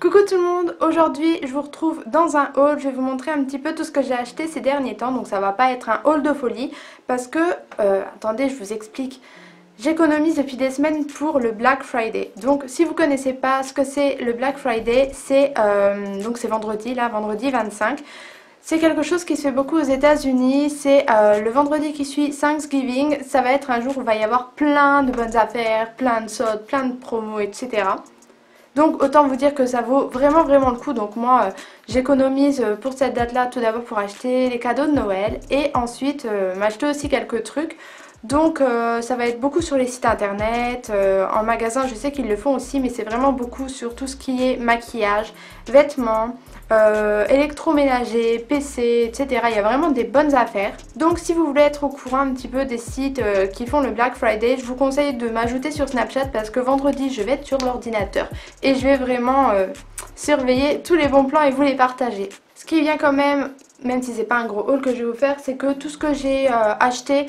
Coucou tout le monde, aujourd'hui je vous retrouve dans un haul, je vais vous montrer un petit peu tout ce que j'ai acheté ces derniers temps, donc ça va pas être un haul de folie parce que, attendez je vous explique, j'économise depuis des semaines pour le Black Friday. Donc si vous connaissez pas ce que c'est le Black Friday, c'est vendredi, là vendredi 25. C'est quelque chose qui se fait beaucoup aux États-Unis, c'est le vendredi qui suit Thanksgiving, ça va être un jour où il va y avoir plein de bonnes affaires, plein de soldes, plein de promos, etc. Donc autant vous dire que ça vaut vraiment le coup. Donc moi j'économise pour cette date là tout d'abord pour acheter les cadeaux de Noël et ensuite m'acheter aussi quelques trucs. Donc ça va être beaucoup sur les sites internet, en magasin je sais qu'ils le font aussi, mais c'est vraiment beaucoup sur tout ce qui est maquillage, vêtements, électroménager, PC, etc. Il y a vraiment des bonnes affaires. Donc si vous voulez être au courant un petit peu des sites qui font le Black Friday, je vous conseille de m'ajouter sur Snapchat parce que vendredi je vais être sur l'ordinateur et je vais vraiment surveiller tous les bons plans et vous les partager. Ce qui vient quand même si c'est pas un gros haul que je vais vous faire, c'est que tout ce que j'ai acheté,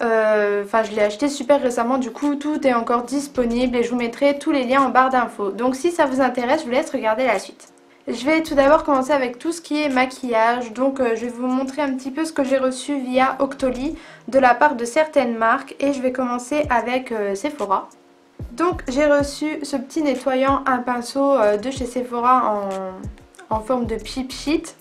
je l'ai acheté super récemment, du coup tout est encore disponible et je vous mettrai tous les liens en barre d'infos. Donc si ça vous intéresse, je vous laisse regarder la suite. Je vais tout d'abord commencer avec tout ce qui est maquillage, donc je vais vous montrer un petit peu ce que j'ai reçu via Octoly de la part de certaines marques et je vais commencer avec Sephora. Donc j'ai reçu ce petit nettoyant à pinceau de chez Sephora en forme de peep sheet,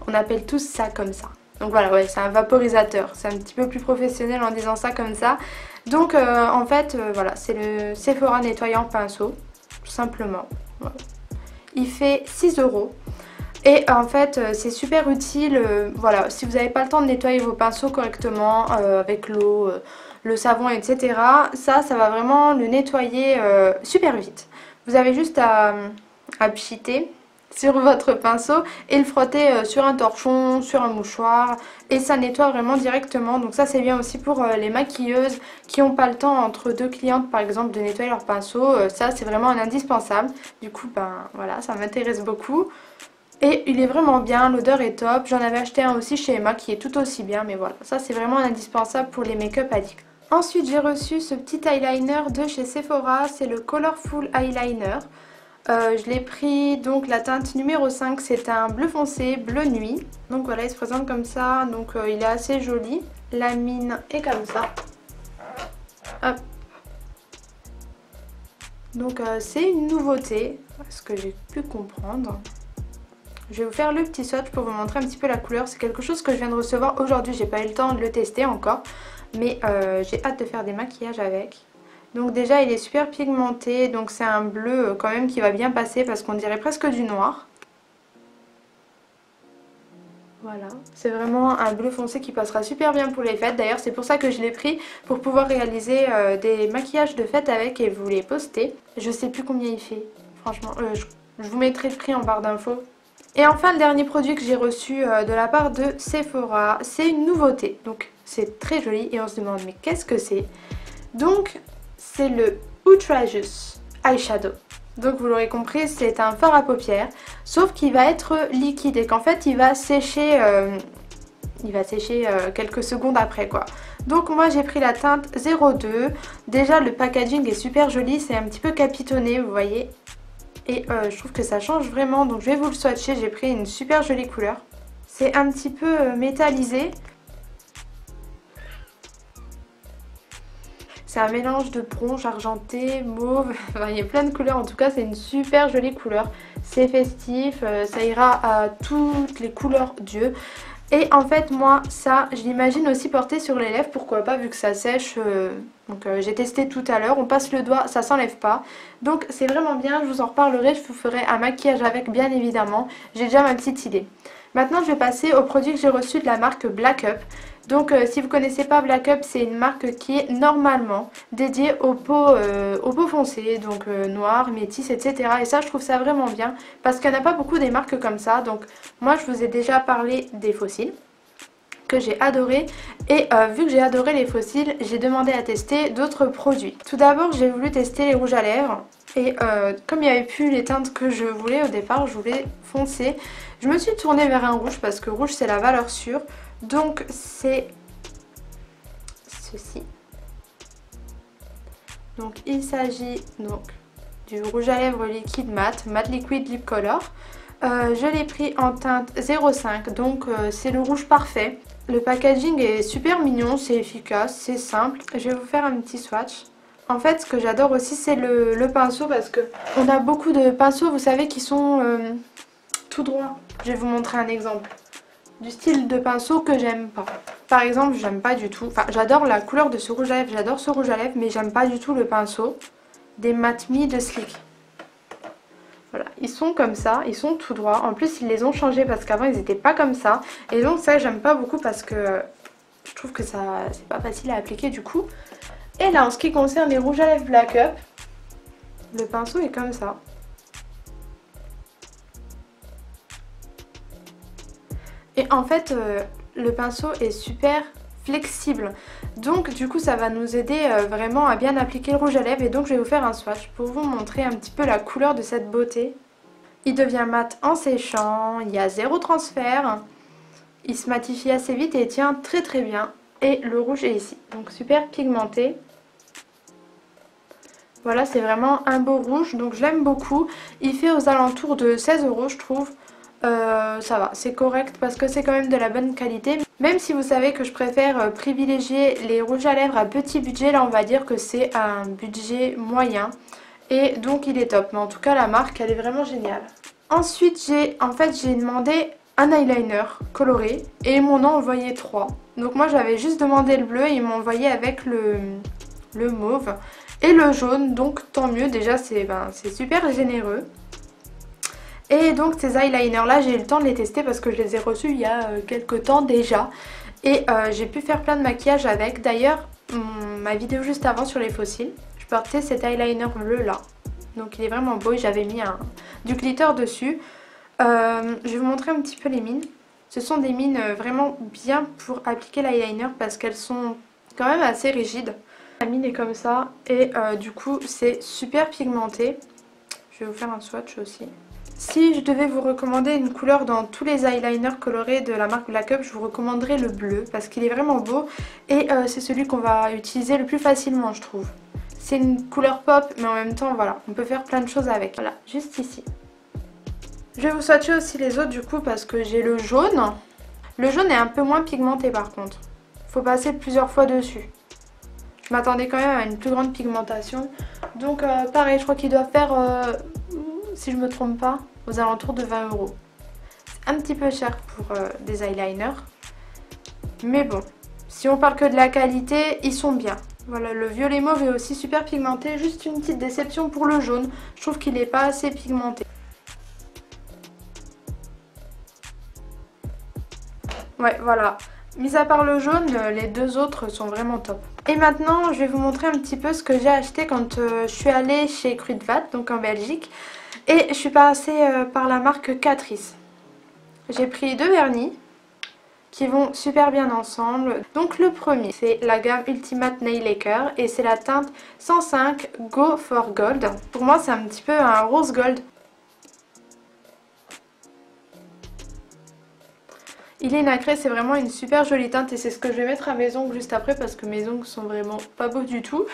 on appelle tous ça comme ça. Donc voilà, ouais, c'est un vaporisateur, c'est un petit peu plus professionnel en disant ça comme ça. Donc voilà, c'est le Sephora nettoyant pinceau, tout simplement. Voilà. Il fait 6 € et en fait c'est super utile, voilà, si vous n'avez pas le temps de nettoyer vos pinceaux correctement avec l'eau, le savon, etc. Ça va vraiment le nettoyer super vite. Vous avez juste à pchiter sur votre pinceau et le frotter sur un torchon, sur un mouchoir et ça nettoie vraiment directement. Donc ça c'est bien aussi pour les maquilleuses qui n'ont pas le temps entre deux clientes par exemple de nettoyer leur pinceau. Ça c'est vraiment un indispensable. Du coup voilà, ça m'intéresse beaucoup. Et il est vraiment bien, l'odeur est top. J'en avais acheté un aussi chez Emma qui est tout aussi bien, mais voilà, ça c'est vraiment un indispensable pour les make-up addicts. Ensuite j'ai reçu ce petit eyeliner de chez Sephora, c'est le Colorful Eyeliner. Je l'ai pris, donc la teinte numéro 5, c'est un bleu foncé, bleu nuit. Donc voilà, il se présente comme ça, donc il est assez joli. La mine est comme ça. Hop. Donc c'est une nouveauté, ce que j'ai pu comprendre. Je vais vous faire le petit swatch pour vous montrer un petit peu la couleur. C'est quelque chose que je viens de recevoir aujourd'hui, j'ai pas eu le temps de le tester encore. Mais j'ai hâte de faire des maquillages avec. Donc déjà il est super pigmenté, donc c'est un bleu quand même qui va bien passer parce qu'on dirait presque du noir. Voilà, c'est vraiment un bleu foncé qui passera super bien pour les fêtes. D'ailleurs c'est pour ça que je l'ai pris, pour pouvoir réaliser des maquillages de fête avec et vous les poster. Je sais plus combien il fait, franchement, je vous mettrai le prix en barre d'infos. Et enfin le dernier produit que j'ai reçu de la part de Sephora, c'est une nouveauté. Donc c'est très joli et on se demande mais qu'est-ce que c'est? Donc c'est le Outrageous Eyeshadow. Donc vous l'aurez compris, c'est un fard à paupières, sauf qu'il va être liquide et qu'en fait il va sécher, quelques secondes après quoi. Donc moi j'ai pris la teinte 02. Déjà le packaging est super joli, c'est un petit peu capitonné vous voyez. Et je trouve que ça change vraiment, donc je vais vous le swatcher, j'ai pris une super jolie couleur. C'est un petit peu métallisé. C'est un mélange de bronze, argenté, mauve, enfin, il y a plein de couleurs, en tout cas c'est une super jolie couleur. C'est festif, ça ira à toutes les couleurs d'yeux. Et en fait moi ça je l'imagine aussi porter sur les lèvres, pourquoi pas vu que ça sèche. J'ai testé tout à l'heure, on passe le doigt, ça s'enlève pas. Donc c'est vraiment bien, je vous en reparlerai, je vous ferai un maquillage avec bien évidemment. J'ai déjà ma petite idée. Maintenant je vais passer aux produits que j'ai reçus de la marque Black Up. Donc si vous ne connaissez pas Black Up, c'est une marque qui est normalement dédiée aux peaux foncées, donc noires, métisses, etc. Et ça je trouve ça vraiment bien parce qu'il n'y en a pas beaucoup des marques comme ça. Donc moi je vous ai déjà parlé des fossiles que j'ai adoré et vu que j'ai adoré les fossiles, j'ai demandé à tester d'autres produits. Tout d'abord j'ai voulu tester les rouges à lèvres et comme il n'y avait plus les teintes que je voulais au départ, je voulais foncer. Je me suis tournée vers un rouge parce que rouge c'est la valeur sûre. Donc c'est ceci. Donc il s'agit donc du rouge à lèvres liquide mat, Matte Liquid Lip Color. Je l'ai pris en teinte 05, donc c'est le rouge parfait. Le packaging est super mignon, c'est efficace, c'est simple. Je vais vous faire un petit swatch. En fait, ce que j'adore aussi, c'est le pinceau parce que on a beaucoup de pinceaux, vous savez, qui sont tout droits. Je vais vous montrer un exemple du style de pinceau que j'aime pas. Par exemple, j'aime pas du tout, enfin j'adore la couleur de ce rouge à lèvres, j'adore ce rouge à lèvres, mais j'aime pas du tout le pinceau des Matte Me de Sleek. Voilà, ils sont comme ça, ils sont tout droits. En plus, ils les ont changés parce qu'avant, ils n'étaient pas comme ça. Et donc ça, j'aime pas beaucoup parce que je trouve que ça, c'est pas facile à appliquer du coup. Et là, en ce qui concerne les rouges à lèvres Black Up, le pinceau est comme ça. Et en fait, le pinceau est super flexible. Donc du coup ça va nous aider vraiment à bien appliquer le rouge à lèvres. Et donc je vais vous faire un swatch pour vous montrer un petit peu la couleur de cette beauté. Il devient mat en séchant, il y a 0 transfert. Il se matifie assez vite et il tient très très bien. Et le rouge est ici, donc super pigmenté. Voilà, c'est vraiment un beau rouge, donc je l'aime beaucoup. Il fait aux alentours de 16 € je trouve. Ça va, c'est correct parce que c'est quand même de la bonne qualité. Même si vous savez que je préfère privilégier les rouges à lèvres à petit budget, là on va dire que c'est un budget moyen. Et donc il est top, mais en tout cas la marque elle est vraiment géniale. Ensuite j'ai demandé un eyeliner coloré et ils m'en ont envoyé 3. Donc moi j'avais juste demandé le bleu et ils m'ont envoyé avec le mauve et le jaune, donc tant mieux, déjà c'est super généreux. Et donc ces eyeliners là, j'ai eu le temps de les tester parce que je les ai reçus il y a quelques temps déjà. Et j'ai pu faire plein de maquillage avec. D'ailleurs, ma vidéo juste avant sur les fossiles, je portais cet eyeliner bleu là. Donc il est vraiment beau et j'avais mis du glitter dessus. Je vais vous montrer un petit peu les mines. Ce sont des mines vraiment bien pour appliquer l'eyeliner parce qu'elles sont quand même assez rigides. La mine est comme ça et du coup c'est super pigmenté. Je vais vous faire un swatch aussi. Si je devais vous recommander une couleur dans tous les eyeliners colorés de la marque Black Up, je vous recommanderais le bleu parce qu'il est vraiment beau et c'est celui qu'on va utiliser le plus facilement je trouve. C'est une couleur pop mais en même temps voilà, on peut faire plein de choses avec. Voilà, juste ici. Je vais vous swatcher aussi les autres du coup parce que j'ai le jaune. Le jaune est un peu moins pigmenté par contre. Faut passer plusieurs fois dessus. Je m'attendais quand même à une plus grande pigmentation. Donc pareil, je crois qu'il doit faire, si je me trompe pas, aux alentours de 20 €. C'est un petit peu cher pour des eyeliners. Mais bon, si on parle que de la qualité, ils sont bien. Voilà, le violet mauve est aussi super pigmenté. Juste une petite déception pour le jaune. Je trouve qu'il n'est pas assez pigmenté. Ouais, voilà. Mis à part le jaune, les deux autres sont vraiment top. Et maintenant, je vais vous montrer un petit peu ce que j'ai acheté quand je suis allée chez Kruidvat, donc en Belgique. Et je suis passée par la marque Catrice. J'ai pris 2 vernis qui vont super bien ensemble. Donc le premier, c'est la gamme Ultimate Nail Lacquer et c'est la teinte 105 Go for Gold. Pour moi, c'est un petit peu un rose gold. Il est nacré, c'est vraiment une super jolie teinte et c'est ce que je vais mettre à mes ongles juste après parce que mes ongles sont vraiment pas beaux du tout.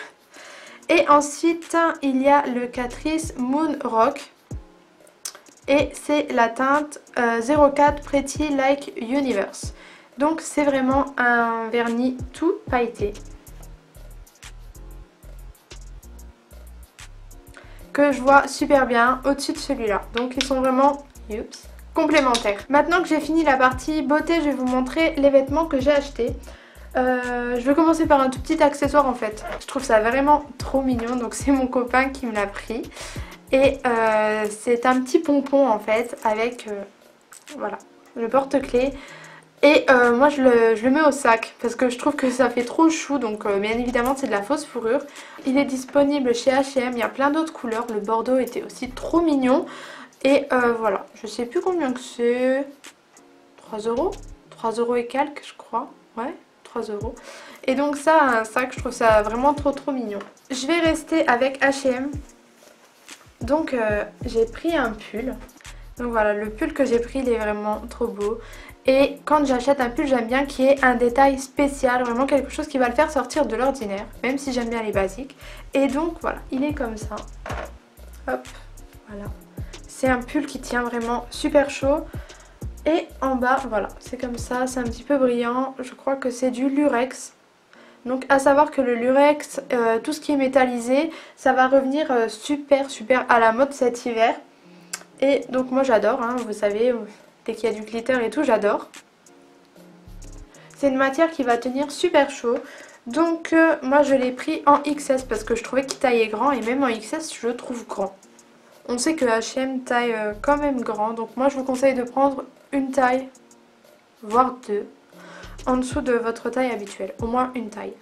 Et ensuite, il y a le Catrice Moon Rock et c'est la teinte 04 Pretty Like Universe. Donc c'est vraiment un vernis tout pailleté que je vois super bien au-dessus de celui-là. Donc ils sont vraiment complémentaires. Maintenant que j'ai fini la partie beauté, je vais vous montrer les vêtements que j'ai achetés. Je vais commencer par un tout petit accessoire en fait. Je trouve ça vraiment trop mignon, donc c'est mon copain qui me l'a pris. Et c'est un petit pompon en fait avec voilà, le porte-clés. Et moi je le mets au sac parce que je trouve que ça fait trop chou, donc bien évidemment c'est de la fausse fourrure. Il est disponible chez H&M, il y a plein d'autres couleurs, le bordeaux était aussi trop mignon. Et voilà, je sais plus combien que c'est, 3 €, 3 € et quelques je crois, ouais 3 €. Et donc ça, un sac, je trouve ça vraiment trop mignon. Je vais rester avec H&M. Donc j'ai pris un pull. Donc voilà, le pull que j'ai pris il est vraiment trop beau. Et quand j'achète un pull, j'aime bien qu'il y ait un détail spécial, vraiment quelque chose qui va le faire sortir de l'ordinaire, même si j'aime bien les basiques. Et donc voilà, il est comme ça. Hop, voilà. C'est un pull qui tient vraiment super chaud. Et en bas, voilà, c'est comme ça, c'est un petit peu brillant. Je crois que c'est du lurex. Donc à savoir que le lurex, tout ce qui est métallisé, ça va revenir super à la mode cet hiver. Et donc moi j'adore, hein, vous savez, dès qu'il y a du glitter et tout, j'adore. C'est une matière qui va tenir super chaud. Donc moi je l'ai pris en XS parce que je trouvais qu'il taillait grand et même en XS je le trouve grand. On sait que H&M taille quand même grand, donc moi je vous conseille de prendre une taille, voire deux, en dessous de votre taille habituelle, au moins une taille.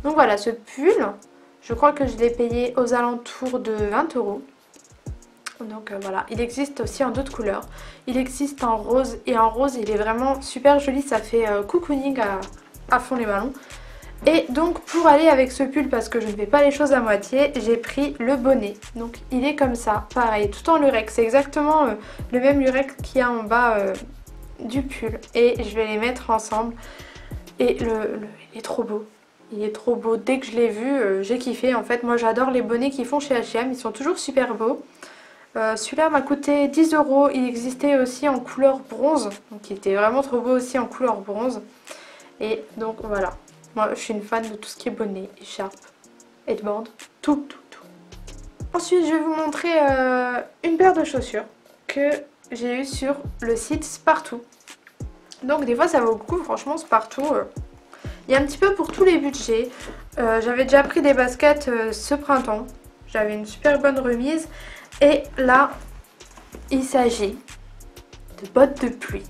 Donc voilà, ce pull, je crois que je l'ai payé aux alentours de 20 €. Donc voilà, il existe aussi en d'autres couleurs. Il existe en rose et en rose il est vraiment super joli, ça fait cocooning à fond les ballons. Et donc pour aller avec ce pull, parce que je ne fais pas les choses à moitié, j'ai pris le bonnet. Donc il est comme ça, pareil, tout en lurex. C'est exactement le même lurex qu'il y a en bas du pull. Et je vais les mettre ensemble. Et il est trop beau. Il est trop beau. Dès que je l'ai vu, j'ai kiffé. En fait, moi j'adore les bonnets qu'ils font chez H&M. Ils sont toujours super beaux. Celui-là m'a coûté 10 €. Il existait aussi en couleur bronze. Donc il était vraiment trop beau aussi en couleur bronze. Et donc voilà. Moi je suis une fan de tout ce qui est bonnet, écharpe, headband, tout. Ensuite je vais vous montrer une paire de chaussures que j'ai eu sur le site Spartoo. Donc des fois ça vaut le coup, franchement Spartoo. Il y a un petit peu pour tous les budgets. J'avais déjà pris des baskets ce printemps. J'avais une super bonne remise. Et là, il s'agit de bottes de pluie.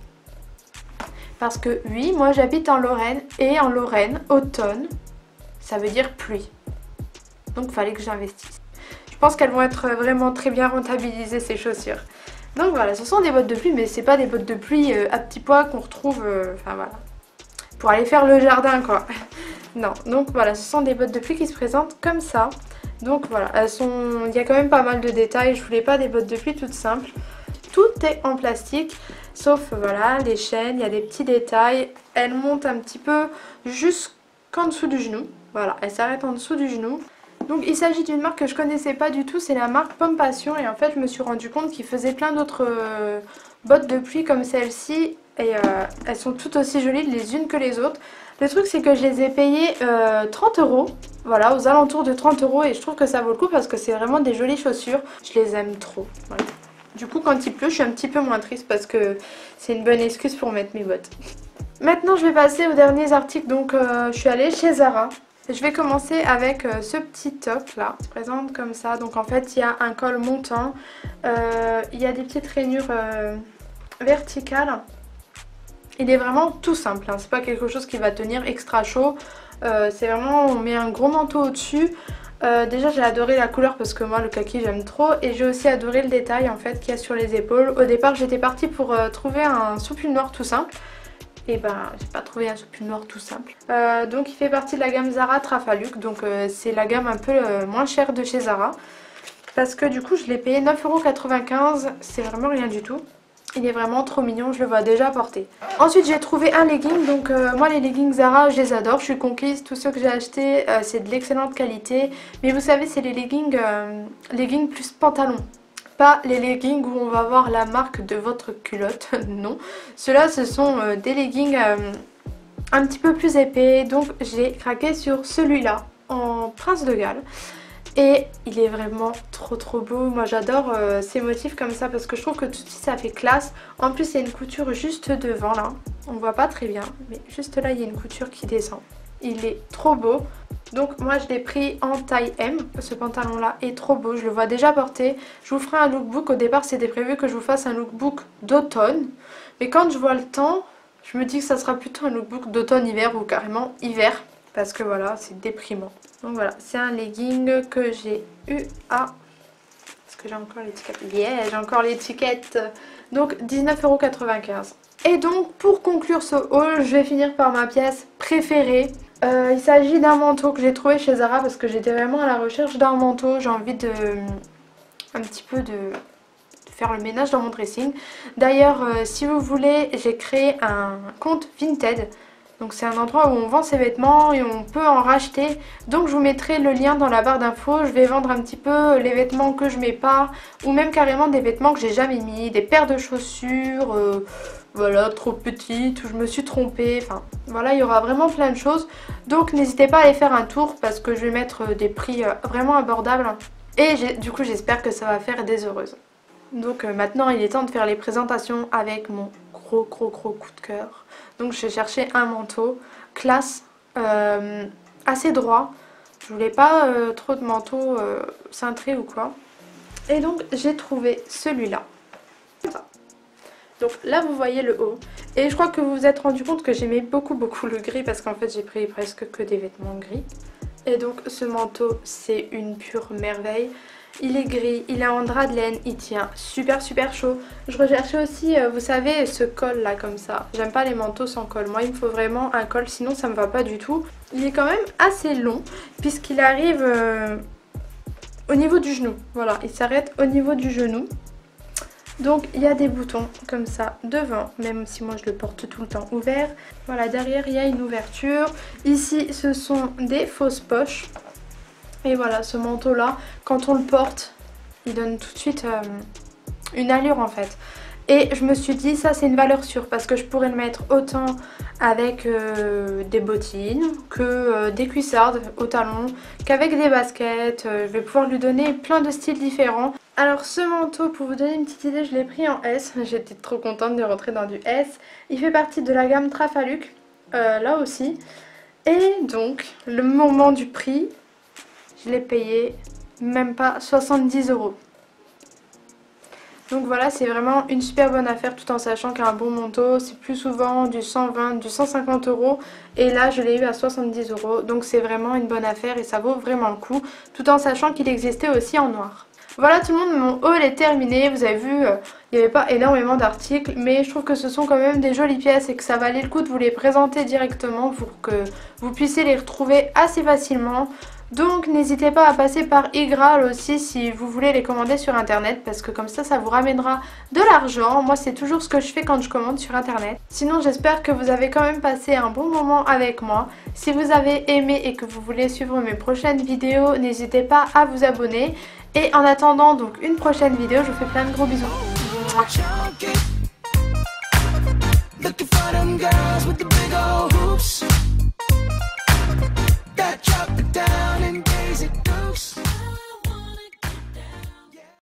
Parce que oui, moi j'habite en Lorraine. Et en Lorraine, automne, ça veut dire pluie. Donc il fallait que j'investisse. Je pense qu'elles vont être vraiment très bien rentabilisées ces chaussures. Donc voilà, ce sont des bottes de pluie. Mais c'est pas des bottes de pluie à petits pois qu'on retrouve... Enfin voilà. Pour aller faire le jardin quoi. Non, donc voilà, ce sont des bottes de pluie qui se présentent comme ça. Donc voilà, elles sont... il y a quand même pas mal de détails. Je voulais pas des bottes de pluie toutes simples. Tout est en plastique, sauf voilà, les chaînes, il y a des petits détails. Elles montent un petit peu jusqu'en dessous du genou. Voilà, elles s'arrêtent en dessous du genou. Donc il s'agit d'une marque que je connaissais pas du tout, c'est la marque Pomme Passion. Et en fait, je me suis rendu compte qu'ils faisaient plein d'autres bottes de pluie comme celle-ci. Et elles sont toutes aussi jolies les unes que les autres. Le truc c'est que je les ai payées 30 €, voilà, aux alentours de 30 € et je trouve que ça vaut le coup parce que c'est vraiment des jolies chaussures. Je les aime trop, voilà. Du coup quand il pleut je suis un petit peu moins triste parce que c'est une bonne excuse pour mettre mes bottes. Maintenant je vais passer aux derniers articles, donc je suis allée chez Zara. Je vais commencer avec ce petit top là, il se présente comme ça, donc en fait il y a un col montant, il y a des petites rainures verticales. Il est vraiment tout simple, hein. C'est pas quelque chose qui va tenir extra chaud, c'est vraiment on met un gros manteau au dessus. Déjà j'ai adoré la couleur parce que moi le kaki j'aime trop et j'ai aussi adoré le détail en fait qu'il y a sur les épaules. Au départ j'étais partie pour trouver un soutien noir tout simple et ben j'ai pas trouvé un soutien noir tout simple. Donc il fait partie de la gamme Zara Trafaluk, donc c'est la gamme un peu moins chère de chez Zara parce que du coup je l'ai payé 9,95 €, c'est vraiment rien du tout. Il est vraiment trop mignon, je le vois déjà porter. Ensuite j'ai trouvé un legging, donc moi les leggings Zara je les adore, je suis conquise, tous ceux que j'ai achetés c'est de l'excellente qualité. Mais vous savez c'est les leggings plus pantalon, pas les leggings où on va voir la marque de votre culotte, non. Ceux-là ce sont des leggings un petit peu plus épais, donc j'ai craqué sur celui-là en Prince de Galles. Et il est vraiment trop beau. Moi j'adore ces motifs comme ça parce que je trouve que tout de suite ça fait classe. En plus il y a une couture juste devant là. On voit pas très bien mais juste là il y a une couture qui descend. Il est trop beau. Donc moi je l'ai pris en taille M. Ce pantalon là est trop beau. Je le vois déjà porter. Je vous ferai un lookbook. Au départ c'était prévu que je vous fasse un lookbook d'automne. Mais quand je vois le temps, je me dis que ça sera plutôt un lookbook d'automne-hiver ou carrément hiver. Parce que voilà, c'est déprimant. Donc voilà, c'est un legging que j'ai eu à... Est-ce que j'ai encore l'étiquette? Yeah, j'ai encore l'étiquette. Donc 19,95 €. Et donc pour conclure ce haul, je vais finir par ma pièce préférée. Il s'agit d'un manteau que j'ai trouvé chez Zara parce que j'étais vraiment à la recherche d'un manteau. J'ai envie de... un petit peu de faire le ménage dans mon dressing. D'ailleurs, si vous voulez, j'ai créé un compte Vinted. Donc c'est un endroit où on vend ses vêtements et on peut en racheter. Donc je vous mettrai le lien dans la barre d'infos. Je vais vendre un petit peu les vêtements que je mets pas, ou même carrément des vêtements que j'ai jamais mis, des paires de chaussures, voilà, trop petites, où je me suis trompée. Enfin voilà, il y aura vraiment plein de choses. Donc n'hésitez pas à aller faire un tour parce que je vais mettre des prix vraiment abordables. Et du coup j'espère que ça va faire des heureuses. Donc maintenant il est temps de faire les présentations avec mon gros coup de cœur. Donc j'ai cherché un manteau classe, assez droit. Je voulais pas trop de manteaux cintrés ou quoi. Et donc j'ai trouvé celui-là. Donc là vous voyez le haut. Et je crois que vous vous êtes rendu compte que j'aimais beaucoup le gris parce qu'en fait j'ai pris presque que des vêtements gris. Et donc ce manteau c'est une pure merveille. Il est gris, il est en drap de laine, il tient super chaud. Je recherchais aussi, vous savez, ce col là comme ça. J'aime pas les manteaux sans col. Moi il me faut vraiment un col, sinon ça me va pas du tout. Il est quand même assez long puisqu'il arrive au niveau du genou. Voilà, il s'arrête au niveau du genou. Donc il y a des boutons comme ça devant, même si moi je le porte tout le temps ouvert. Voilà, derrière il y a une ouverture. Ici ce sont des fausses poches. Et voilà, ce manteau là, quand on le porte, il donne tout de suite une allure en fait. Et je me suis dit, ça c'est une valeur sûre parce que je pourrais le mettre autant avec des bottines que des cuissardes au talon, qu'avec des baskets. Je vais pouvoir lui donner plein de styles différents. Alors ce manteau, pour vous donner une petite idée, je l'ai pris en S. J'étais trop contente de rentrer dans du S. Il fait partie de la gamme Trafaluk, là aussi. Et donc, le moment du prix, je l'ai payé même pas 70 €. Donc voilà, c'est vraiment une super bonne affaire tout en sachant qu'un bon manteau c'est plus souvent du 120, du 150 €. Et là je l'ai eu à 70 €. Donc c'est vraiment une bonne affaire et ça vaut vraiment le coup. Tout en sachant qu'il existait aussi en noir. Voilà tout le monde, mon haul est terminé. Vous avez vu, il n'y avait pas énormément d'articles. Mais je trouve que ce sont quand même des jolies pièces et que ça valait le coup de vous les présenter directement pour que vous puissiez les retrouver assez facilement. Donc n'hésitez pas à passer par Igral aussi si vous voulez les commander sur internet parce que comme ça vous ramènera de l'argent. Moi c'est toujours ce que je fais quand je commande sur internet. Sinon j'espère que vous avez quand même passé un bon moment avec moi. Si vous avez aimé et que vous voulez suivre mes prochaines vidéos, n'hésitez pas à vous abonner. Et en attendant donc une prochaine vidéo, je vous fais plein de gros bisous. Looking for them girls with the big old hoops.